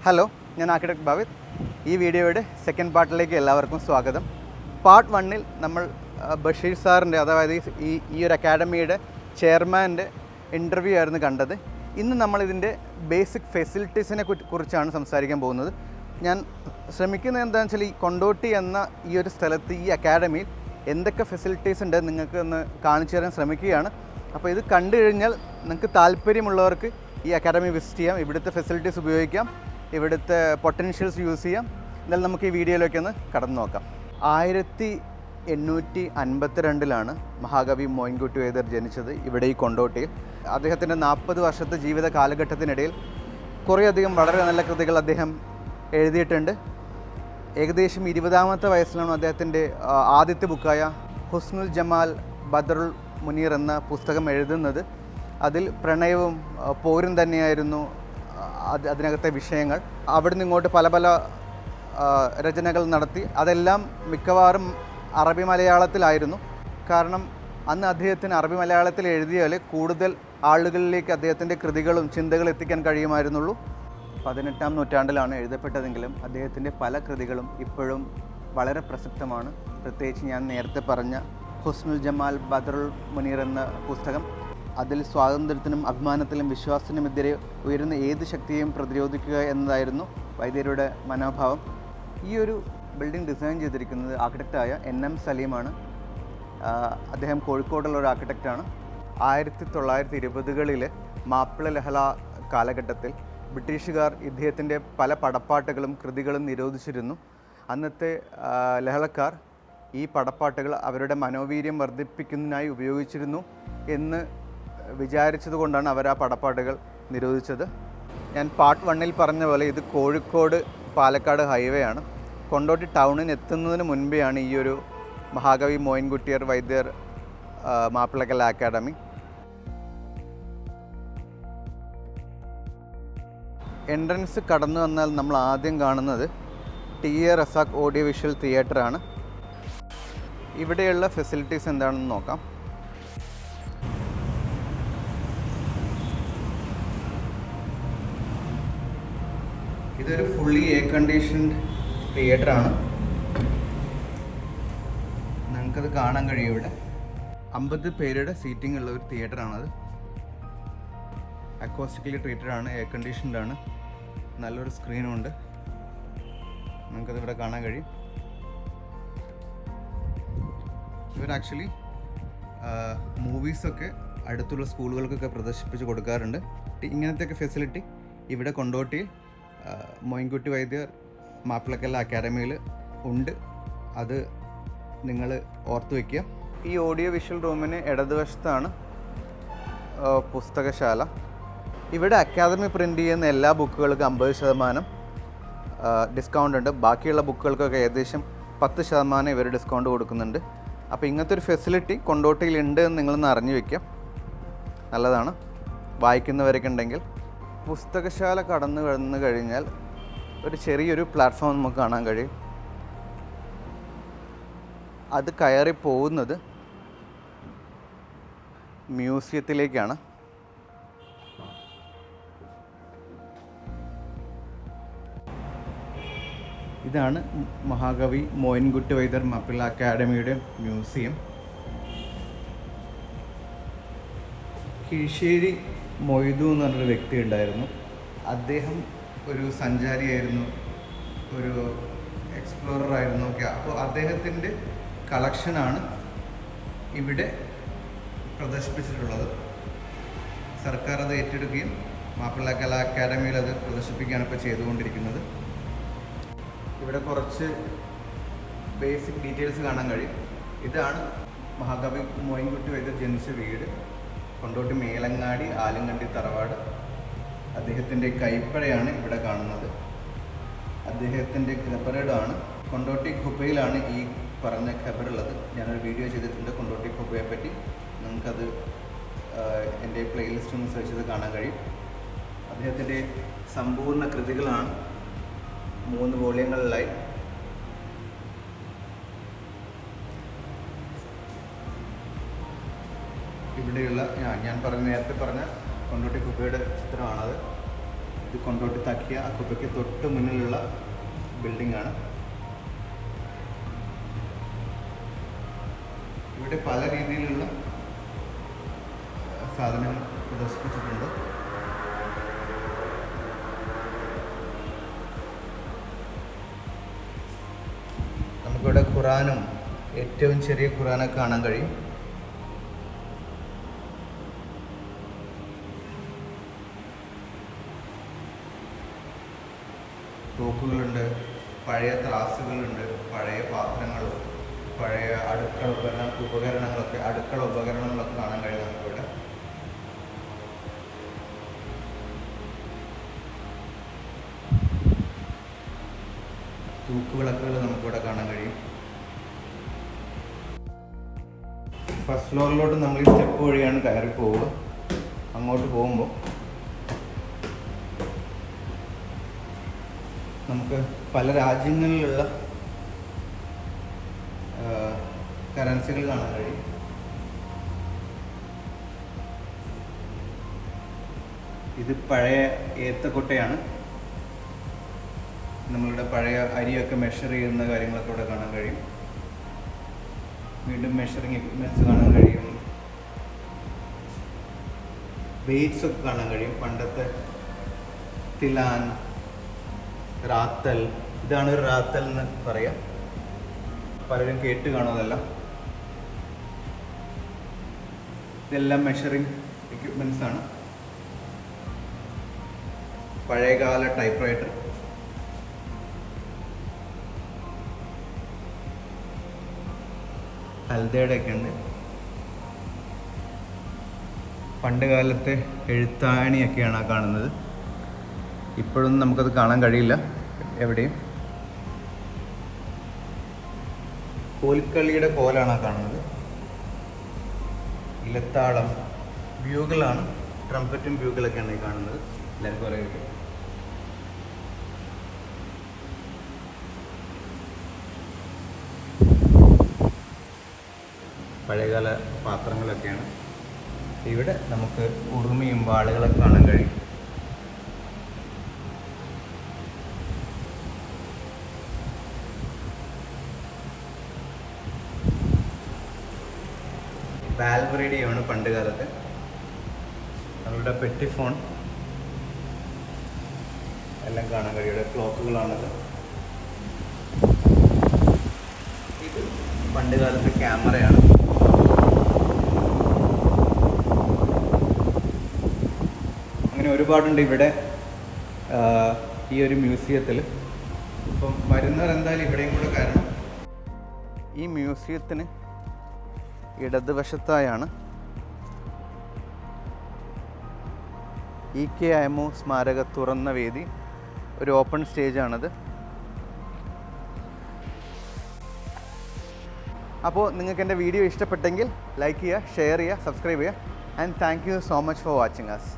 Hello, ഞാൻ architect ഭാവിത്. ഈ വീഡിയോയുടെ സെക്കൻഡ് പാർട്ടിലേക്ക് എല്ലാവർക്കും സ്വാഗതം. പാർട്ട് 1-ൽ നമ്മൾ ബഷീർ സാറിൻ്റെ, അതായത് ഈ ഒരു അക്കാഡമിയുടെ ചെയർമാൻ്റെ ഇൻ്റർവ്യൂ ആയിരുന്നു കണ്ടത്. ഇന്ന് നമ്മളിതിൻ്റെ ബേസിക് ഫെസിലിറ്റീസിനെ കുറിച്ചാണ് സംസാരിക്കാൻ പോകുന്നത്. ഞാൻ ശ്രമിക്കുന്നത് എന്താണെന്ന് വെച്ചാൽ, ഈ കൊണ്ടോട്ടി എന്ന ഈ ഒരു സ്ഥലത്ത്, ഈ അക്കാഡമിയിൽ എന്തൊക്കെ ഫെസിലിറ്റീസ് ഉണ്ട് നിങ്ങൾക്ക് ഒന്ന് കാണിച്ചു തരാൻ ശ്രമിക്കുകയാണ്. അപ്പോൾ ഇത് കണ്ടു കഴിഞ്ഞാൽ നിങ്ങൾക്ക് താല്പര്യമുള്ളവർക്ക് ഈ അക്കാഡമി വിസിറ്റ് ചെയ്യാം, ഇവിടുത്തെ ഫെസിലിറ്റീസ് ഉപയോഗിക്കാം, ഇവിടുത്തെ പൊട്ടൻഷ്യൽസ് യൂസ് ചെയ്യാം. എന്നാലും നമുക്ക് ഈ വീഡിയോയിലേക്ക് ഒന്ന് കടന്നു നോക്കാം. 1852 മഹാകവി മോയിൻകുട്ടി വൈദ്യർ ജനിച്ചത് ഇവിടെ ഈ കൊണ്ടോട്ടിയിൽ. അദ്ദേഹത്തിൻ്റെ 40 വർഷത്തെ ജീവിത കാലഘട്ടത്തിനിടയിൽ കുറേയധികം വളരെ നല്ല കൃതികൾ അദ്ദേഹം എഴുതിയിട്ടുണ്ട്. ഏകദേശം 20ാമത്തെ വയസ്സിലാണ് അദ്ദേഹത്തിൻ്റെ ആദ്യത്തെ ബുക്കായ ഹുസ്നുൽ ജമാൽ ബദറുൽ മുനീർ എന്ന പുസ്തകം എഴുതുന്നത്. അതിൽ പ്രണയവും പോരും തന്നെയായിരുന്നു അതിനകത്തെ വിഷയങ്ങൾ. അവിടുന്ന് ഇങ്ങോട്ട് പല പല രചനകൾ നടത്തി. അതെല്ലാം മിക്കവാറും അറബി മലയാളത്തിലായിരുന്നു. കാരണം അന്ന് അദ്ദേഹത്തിന് അറബി മലയാളത്തിൽ എഴുതിയാൽ കൂടുതൽ ആളുകളിലേക്ക് അദ്ദേഹത്തിൻ്റെ കൃതികളും ചിന്തകളും എത്തിക്കാൻ കഴിയുമായിരുന്നുള്ളൂ. 18ാം നൂറ്റാണ്ടിലാണ് എഴുതപ്പെട്ടതെങ്കിലും അദ്ദേഹത്തിൻ്റെ പല കൃതികളും ഇപ്പോഴും വളരെ പ്രസക്തമാണ്. പ്രത്യേകിച്ച് ഞാൻ നേരത്തെ പറഞ്ഞ ഹുസ്നുൽ ജമാൽ ബദറുൽ മുനീർ എന്ന പുസ്തകം. അതിൽ സ്വാതന്ത്ര്യത്തിനും അഭിമാനത്തിലും വിശ്വാസത്തിനുമെതിരെ ഉയരുന്ന ഏത് ശക്തിയെയും പ്രതിരോധിക്കുക എന്നതായിരുന്നു വൈദ്യരുടെ മനോഭാവം. ഈ ഒരു ബിൽഡിംഗ് ഡിസൈൻ ചെയ്തിരിക്കുന്നത് ആർക്കിടെക്റ്റായ NM സലീമാണ്. അദ്ദേഹം കോഴിക്കോടുള്ള ഒരു ആർക്കിടെക്റ്റാണ്. 1920കളിലെ മാപ്പിള ലഹള കാലഘട്ടത്തിൽ ബ്രിട്ടീഷുകാർ ഇദ്ദേഹത്തിൻ്റെ പല പടപ്പാട്ടുകളും കൃതികളും നിരോധിച്ചിരുന്നു. അന്നത്തെ ലഹളക്കാർ ഈ പടപ്പാട്ടുകൾ അവരുടെ മനോവീര്യം വർദ്ധിപ്പിക്കുന്നതിനായി ഉപയോഗിച്ചിരുന്നു എന്ന് വിചാരിച്ചതുകൊണ്ടാണ് അവർ ആ പടപ്പാട്ടുകൾ നിരോധിച്ചത്. ഞാൻ പാർട്ട് 1-ൽ പറഞ്ഞ പോലെ ഇത് കോഴിക്കോട് പാലക്കാട് ഹൈവേ ആണ്. കൊണ്ടോട്ടി ടൗണിന് എത്തുന്നതിന് മുൻപെയാണ് ഈ ഒരു മഹാകവി മോയിൻകുട്ടി വൈദ്യർ മാപ്പിളക്കല അക്കാഡമി. എൻട്രൻസ് കടന്നു വന്നാൽ നമ്മൾ ആദ്യം കാണുന്നത് TA റസാഖ് ഓഡിയോ വിഷ്വൽ തിയേറ്ററാണ്. ഇവിടെയുള്ള ഫെസിലിറ്റീസ് എന്താണെന്ന് നോക്കാം. ഇതൊരു ഫുള്ളി എയർ കണ്ടീഷൻഡ് തിയേറ്ററാണ്. നിങ്ങൾക്കത് കാണാൻ കഴിയും. ഇവിടെ 50 പേരുടെ സീറ്റിംഗ് ഉള്ള ഒരു തിയേറ്ററാണത്. അക്കോസ്റ്റിക്കലി ട്രീറ്റഡാണ്, എയർ കണ്ടീഷൻഡാണ്, നല്ലൊരു സ്ക്രീനുണ്ട്. നിങ്ങൾക്കത് ഇവിടെ കാണാൻ കഴിയും. ഇവർ ആക്ച്വലി മൂവീസൊക്കെ അടുത്തുള്ള സ്കൂളുകൾക്കൊക്കെ പ്രദർശിപ്പിച്ച് കൊടുക്കാറുണ്ട്. ഇങ്ങനത്തെയൊക്കെ ഫെസിലിറ്റി ഇവിടെ കൊണ്ടോട്ടിയിൽ മോയിൻകുട്ടി വൈദ്യർ മാപ്പിളക്കല അക്കാഡമിയിൽ ഉണ്ട്. അത് നിങ്ങൾ ഓർത്ത് വയ്ക്കുക. ഈ ഓഡിയോ വിഷ്വൽ റൂമിന് ഇടതുവശത്താണ് പുസ്തകശാല. ഇവിടെ അക്കാദമി പ്രിൻ്റ് ചെയ്യുന്ന എല്ലാ ബുക്കുകൾക്കും 50% ഡിസ്കൗണ്ട് ഉണ്ട്. ബാക്കിയുള്ള ബുക്കുകൾക്കൊക്കെ ഏകദേശം 10% ഇവർ ഡിസ്കൗണ്ട് കൊടുക്കുന്നുണ്ട്. അപ്പോൾ ഇങ്ങനത്തെ ഒരു ഫെസിലിറ്റി കൊണ്ടോട്ടിയിൽ ഉണ്ട് എന്ന് നിങ്ങളൊന്ന് അറിഞ്ഞു വയ്ക്കുക, നല്ലതാണ് വായിക്കുന്നവരൊക്കെ ഉണ്ടെങ്കിൽ. പുസ്തകശാല കടന്നു കഴിഞ്ഞാൽ ഒരു ചെറിയൊരു പ്ലാറ്റ്ഫോം നമുക്ക് കാണാൻ കഴിയും. അത് കയറി പോകുന്നത് മ്യൂസിയത്തിലേക്കാണ്. ഇതാണ് മഹാകവി മോയിൻകുട്ടി വൈദ്യർ മാപ്പിള അക്കാഡമിയുടെ മ്യൂസിയം. കിഴിശ്ശേരി മൊയ്തു എന്ന് പറഞ്ഞൊരു വ്യക്തി ഉണ്ടായിരുന്നു. അദ്ദേഹം ഒരു സഞ്ചാരിയായിരുന്നു, ഒരു എക്സ്പ്ലോറർ ആയിരുന്നു ഒക്കെ. അപ്പോൾ അദ്ദേഹത്തിൻ്റെ കളക്ഷനാണ് ഇവിടെ പ്രദർശിപ്പിച്ചിട്ടുള്ളത്. സർക്കാർ അത് ഏറ്റെടുക്കുകയും മാപ്പിള കലാ അക്കാഡമിയിൽ അത് പ്രദർശിപ്പിക്കുകയാണ് ഇപ്പോൾ ചെയ്തുകൊണ്ടിരിക്കുന്നത്. ഇവിടെ കുറച്ച് ബേസിക് ഡീറ്റെയിൽസ് കാണാൻ കഴിയും. ഇതാണ് മഹാകവി മോയിൻകുട്ടി വൈദ്യർ ജനിച്ച വീട്, കൊണ്ടോട്ടി മേലങ്ങാടി ആലങ്കണ്ടി തറവാട്. അദ്ദേഹത്തിൻ്റെ കൈപ്പടയാണ് ഇവിടെ കാണുന്നത്. അദ്ദേഹത്തിൻ്റെ ഖബറിടമാണ് കൊണ്ടോട്ടി ഖുബയിലാണ് ഈ പറഞ്ഞ ഖബറുള്ളത്. ഞാനൊരു വീഡിയോ ചെയ്തിട്ടുണ്ട് കൊണ്ടോട്ടി ഖുബയെ പറ്റി. നിങ്ങൾക്കത് എൻ്റെ പ്ലേലിസ്റ്റ് ഒന്ന് സെർച്ച് ചെയ്ത് കാണാൻ കഴിയും. അദ്ദേഹത്തിൻ്റെ സമ്പൂർണ്ണ കൃതികളാണ് 3 വോള്യങ്ങളിലായി. ഇവിടെയുള്ള ഞാൻ നേരത്തെ പറഞ്ഞ കൊണ്ടോട്ടി ഖുബയുടെ ചിത്രമാണത്. ഇത് കൊണ്ടോട്ടി തക്കിയ കുപ്പയ്ക്ക് തൊട്ട് മുന്നിലുള്ള ബിൽഡിംഗ് ആണ്. ഇവിടെ പല രീതിയിലുള്ള സാധനങ്ങൾ പ്രദർശിപ്പിച്ചിട്ടുണ്ട്. നമുക്കിവിടെ ഖുറാനും ഏറ്റവും ചെറിയ ഖുറാനൊക്കെ കാണാൻ കഴിയും. തോക്കുകളുണ്ട്, പഴയ ത്രാസുകളുണ്ട്, പഴയ പാത്രങ്ങളും പഴയ അടുക്കള ഉപകരണങ്ങളൊക്കെ കാണാൻ കഴിയും നമുക്കിവിടെ. തൂക്കുവിളക്കുകൾ നമുക്കിവിടെ കാണാൻ കഴിയും. ഫസ്റ്റ് ഫ്ലോറിലോട്ട് നമ്മൾ ഈ സ്റ്റെപ്പ് വഴിയാണ് കയറി പോവുക. അങ്ങോട്ട് പോകുമ്പോൾ നമുക്ക് പല രാജ്യങ്ങളിലുള്ള കറൻസികൾ കാണാൻ കഴിയും. ഇത് പഴയ ഏത്തക്കൊട്ടയാണ്. നമ്മളുടെ പഴയ അരിയൊക്കെ മെഷർ ചെയ്യുന്ന കാര്യങ്ങളൊക്കെ ഇവിടെ കാണാൻ കഴിയും. വീണ്ടും മെഷറിങ് എക്യുപ്മെൻറ്റ്സ് കാണാൻ കഴിയും. വെയ്റ്റ്സ് ഒക്കെ കാണാൻ കഴിയും. പണ്ടത്തെ തിലാൻ, റാത്തൽ, ഇതാണ് ഒരു റാത്തൽ എന്ന് പറയാം. പലരും കേട്ട് കാണുന്നതല്ല. ഇതെല്ലാം മെഷറിങ് എക്യുപ്മെൻറ്റ്സ് ആണ്. പഴയകാല ടൈപ്പ് റൈറ്റർ, ഹൽദയുടെ ഒക്കെ ഉണ്ട്. പണ്ട് കാലത്തെ എഴുത്താണിയൊക്കെയാണ് ആ കാണുന്നത്. ഇപ്പോഴൊന്നും നമുക്കത് കാണാൻ കഴിയില്ല എവിടെയും. കോൽക്കളിയുടെ കോലാണ് ആ കാണുന്നത്. ഇലത്താളം, ബ്യൂഗിളാണ്, ട്രംപറ്റും ബ്യൂഗിളൊക്കെയാണ് ഈ കാണുന്നത്. എല്ലാവർക്കും അറിയാം. പഴയകാല പാത്രങ്ങളൊക്കെയാണ്. ഇവിടെ നമുക്ക് ഉറുമിയും വാളുകളൊക്കെ കാണാൻ കഴിയും. വാൽവ് റേഡിയോയാണ് പണ്ട് കാലത്ത്. നമ്മളുടെ പെട്ടി ഫോൺ എല്ലാം കാണാൻ കഴിയുടെ ക്ലോക്കുകളാണത്. ഇത് പണ്ട് കാലത്തെ ക്യാമറയാണ്. അങ്ങനെ ഒരുപാടുണ്ട് ഇവിടെ ഈ ഒരു മ്യൂസിയത്തിൽ. ഇപ്പം വരുന്നവർ എന്തായാലും ഇവിടെയും കൂടെ കാരണം. ഈ മ്യൂസിയത്തിന് ഇടതുവശത്തായാണ് EK അയമു സ്മാരക തുറന്ന വേദി. ഒരു ഓപ്പൺ സ്റ്റേജാണത്. അപ്പോൾ നിങ്ങൾക്ക് എൻ്റെ വീഡിയോ ഇഷ്ടപ്പെട്ടെങ്കിൽ ലൈക്ക് ചെയ്യുക, ഷെയർ ചെയ്യുക, സബ്സ്ക്രൈബ് ചെയ്യുക. And thank you so much for watching us.